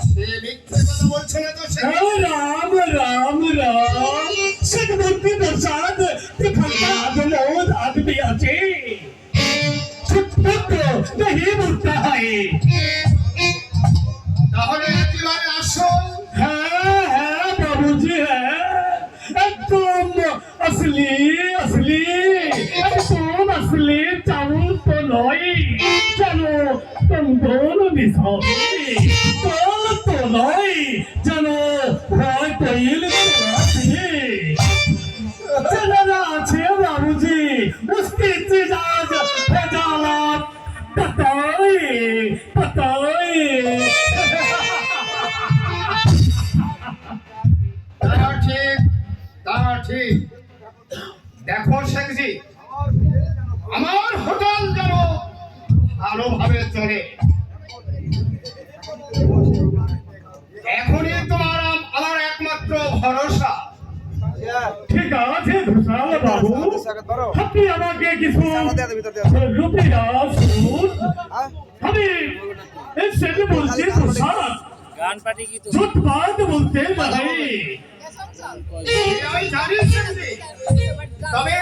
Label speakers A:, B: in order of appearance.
A: সে মিথ্যে কথা বলছে না তো সে
B: राम राम राम सदमूर्ति प्रसाद दिखता अधमोद आदमी आचे छुटपुट नहीं बोलता है
A: তাহলে একেবারে আসো
B: है बाबूजी है तुम असली असली तुम असली चावल तो नहीं चलो तुम दोनों निशानी तो नहीं चलो भाई पहल चलना छे बाबूजी उसकी इजाज भेजाला बताए बताए
A: তা ঠিক দেখো শেখজি আমার হোটেল যেন ভালোভাবে চলে এখনই তোমার আমার একমাত্র ভরসা
B: ঠিক আছে ঘোষাল বাবু আপনি আমাকে কিছু রুপিয়া সুদ আমি সেটা বলছি ঘোষাল
C: গান পার্টি কি তো
B: झूठ बात बोलते नहीं
A: আমি জানি শেখজি তবে